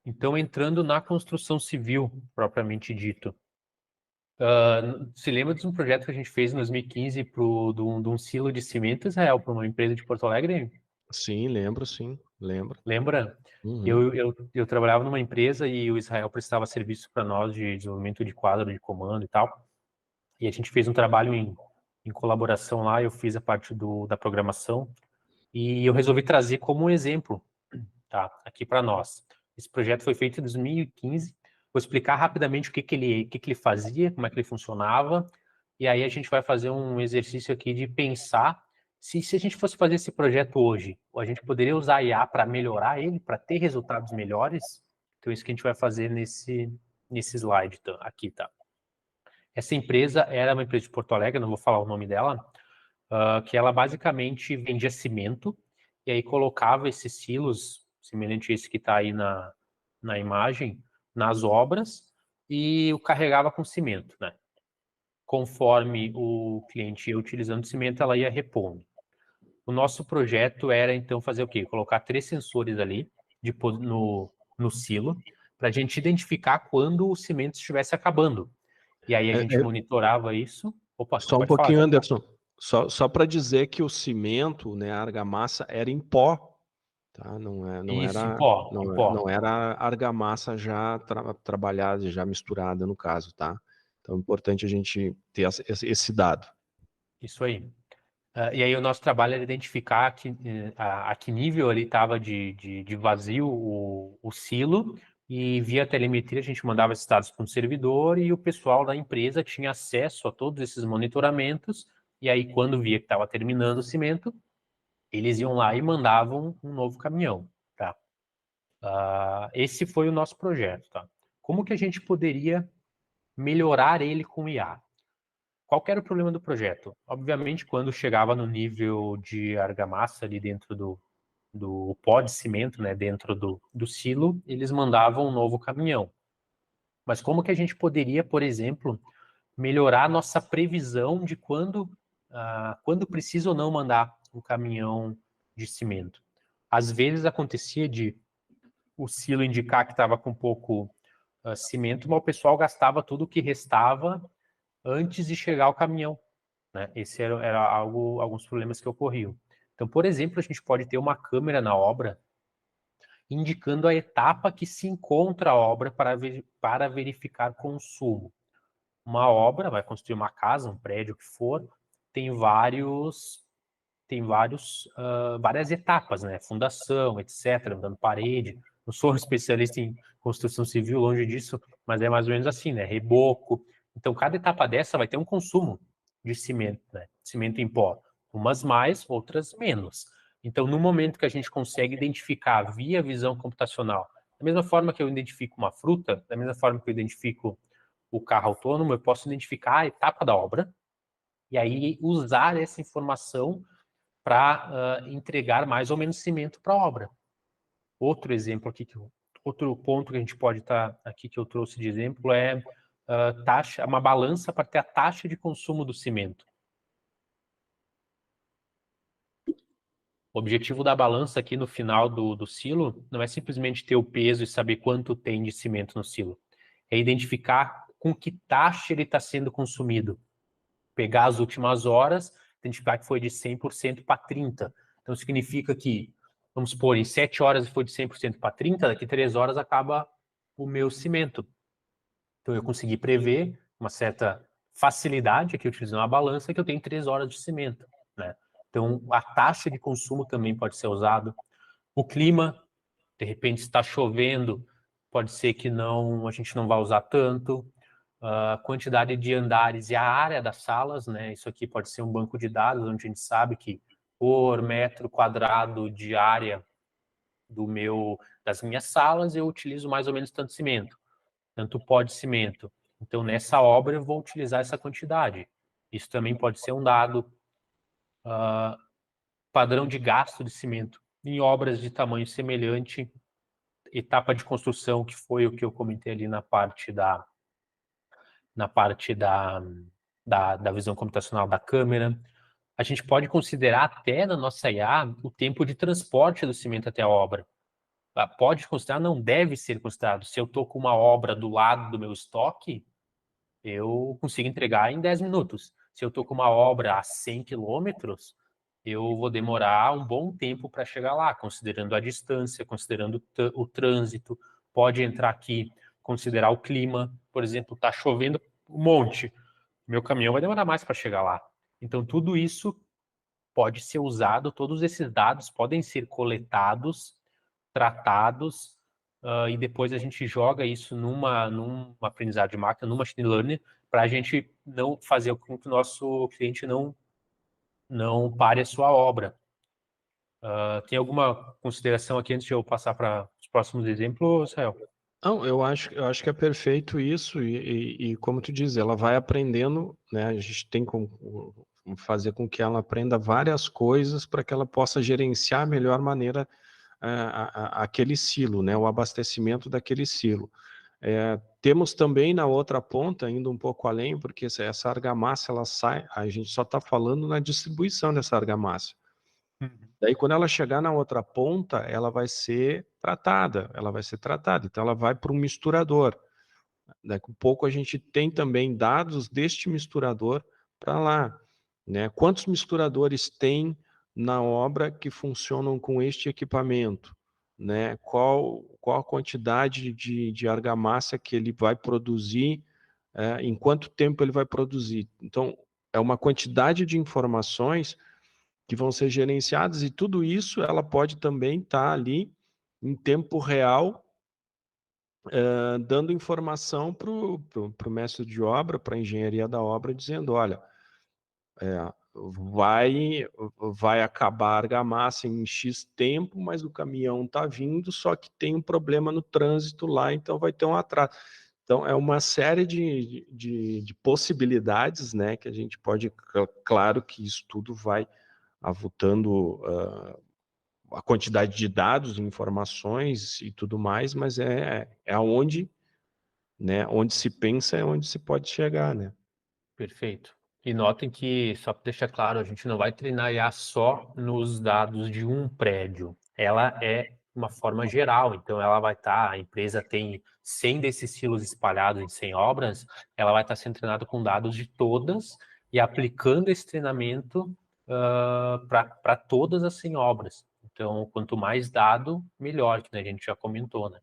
Então, entrando na construção civil, propriamente dito, se lembra de um projeto que a gente fez em 2015 de um silo de cimento, Israel, para uma empresa de Porto Alegre? Sim, lembro, sim, lembro. Lembra? Uhum. Eu trabalhava numa empresa e o Israel prestava serviço para nós de desenvolvimento de quadro de comando e tal. E a gente fez um trabalho em colaboração lá, eu fiz a parte da programação e eu resolvi trazer como um exemplo, tá, aqui para nós. Esse projeto foi feito em 2015. Vou explicar rapidamente o que ele fazia, como é que ele funcionava, e aí a gente vai fazer um exercício aqui de pensar se a gente fosse fazer esse projeto hoje, a gente poderia usar a IA para melhorar ele, para ter resultados melhores? Então, isso que a gente vai fazer nesse slide aqui, tá? Essa empresa era uma empresa de Porto Alegre, não vou falar o nome dela, que ela basicamente vendia cimento e aí colocava esses silos, semelhante a esse que está aí na imagem, nas obras e o carregava com cimento, né? Conforme o cliente ia utilizando cimento, ela ia repondo. O nosso projeto era, então, fazer o quê? Colocar 3 sensores ali no silo para a gente identificar quando o cimento estivesse acabando. E aí a É, gente é, monitorava isso. Opa, só um pode falar, pouquinho, Gabriel. Anderson. Só para dizer que o cimento, né, a argamassa, era em pó, tá? Não Isso, em era, pó, em não pó. era argamassa já trabalhada, já misturada no caso, tá? Então é importante a gente ter esse dado. Isso aí. E aí o nosso trabalho era identificar a que nível ali estava de vazio o silo, e via telemetria a gente mandava esses dados para um servidor e o pessoal da empresa tinha acesso a todos esses monitoramentos, e aí quando via que estava terminando o cimento, eles iam lá e mandavam um novo caminhão, tá? Esse foi o nosso projeto, tá? Como que a gente poderia melhorar ele com IA? Qual que era o problema do projeto? Obviamente, quando chegava no nível de argamassa ali dentro do pó de cimento, né, dentro do silo, eles mandavam um novo caminhão. Mas como que a gente poderia, por exemplo, melhorar a nossa previsão de quando precisa ou não mandar um caminhão de cimento? Às vezes acontecia de o silo indicar que estava com pouco cimento, mas o pessoal gastava tudo o que restava antes de chegar o caminhão, né? Esse era alguns problemas que ocorriam. Então, por exemplo, a gente pode ter uma câmera na obra indicando a etapa que se encontra a obra para verificar consumo. Uma obra, vai construir uma casa, um prédio, o que for, tem várias etapas, né? Fundação, etc., dando parede. Não sou um especialista em construção civil, longe disso, mas é mais ou menos assim, né? Reboco. Então, cada etapa dessa vai ter um consumo de cimento, né? Cimento em pó. Umas mais, outras menos. Então, no momento que a gente consegue identificar via visão computacional, da mesma forma que eu identifico uma fruta, da mesma forma que eu identifico o carro autônomo, eu posso identificar a etapa da obra e aí usar essa informação para entregar mais ou menos cimento para a obra. Outro exemplo aqui, outro ponto que a gente pode estar aqui que eu trouxe de exemplo é uma balança para ter a taxa de consumo do cimento. O objetivo da balança aqui no final do silo não é simplesmente ter o peso e saber quanto tem de cimento no silo. É identificar com que taxa ele está sendo consumido. Pegar as últimas horas, identificar que foi de 100% para 30%. Então, significa que, vamos supor, em 7 horas foi de 100% para 30%, daqui 3 horas acaba o meu cimento. Então, eu consegui prever uma certa facilidade, aqui utilizando uma balança, que eu tenho 3 horas de cimento, né? Então, a taxa de consumo também pode ser usado. O clima, de repente, está chovendo, pode ser que a gente não vá usar tanto. A quantidade de andares e a área das salas, né? Isso aqui pode ser um banco de dados, onde a gente sabe que por metro quadrado de área das minhas salas, eu utilizo mais ou menos tanto cimento, tanto pó de cimento. Então, nessa obra, eu vou utilizar essa quantidade. Isso também pode ser um dado. Padrão de gasto de cimento em obras de tamanho semelhante, etapa de construção, que foi o que eu comentei ali na parte da visão computacional da câmera. A gente pode considerar até na nossa IA o tempo de transporte do cimento até a obra. pode considerar, não deve ser considerado. Se eu estou com uma obra do lado do meu estoque, eu consigo entregar em 10 minutos. Se eu estou com uma obra a 100 quilômetros, eu vou demorar um bom tempo para chegar lá, considerando a distância, considerando o trânsito. Pode entrar aqui, considerar o clima. Por exemplo, está chovendo um monte. Meu caminhão vai demorar mais para chegar lá. Então, tudo isso pode ser usado, todos esses dados podem ser coletados, tratados, e depois a gente joga isso numa aprendizado de máquina, numa machine learning, para a gente não fazer com que o nosso cliente não pare a sua obra. Tem alguma consideração aqui antes de eu passar para os próximos exemplos, Israel? Não, eu acho que é perfeito isso, e como tu diz, ela vai aprendendo, né? A gente tem como fazer com que ela aprenda várias coisas para que ela possa gerenciar a melhor maneira aquele silo, né? O abastecimento daquele silo. Temos também na outra ponta, indo um pouco além, porque essa argamassa, ela sai, a gente só está falando na distribuição dessa argamassa. Daí, quando ela chegar na outra ponta, ela vai ser tratada, então ela vai para um misturador. Daqui a pouco a gente tem também dados deste misturador para lá, né? Quantos misturadores tem na obra que funcionam com este equipamento, né? Qual a quantidade de argamassa que ele vai produzir, em quanto tempo ele vai produzir. Então, é uma quantidade de informações que vão ser gerenciadas, e tudo isso ela pode também estar ali em tempo real, dando informação para o mestre de obra, para a engenharia da obra, dizendo, olha, vai, vai acabar a argamassa em X tempo, mas o caminhão está vindo, só que tem um problema no trânsito lá, então vai ter um atraso. Então, é uma série de possibilidades, né, que a gente pode, claro que isso tudo vai avultando a quantidade de dados, informações e tudo mais, mas é aonde, né, onde se pensa é onde se pode chegar, né? Perfeito. E notem que, só para deixar claro, a gente não vai treinar IA só nos dados de um prédio. Ela é uma forma geral, então ela vai estar, a empresa tem 100 desses silos espalhados em 100 obras, ela vai estar sendo treinada com dados de todas e aplicando esse treinamento para todas as 100 obras. Então, quanto mais dado, melhor, que né, a gente já comentou, né?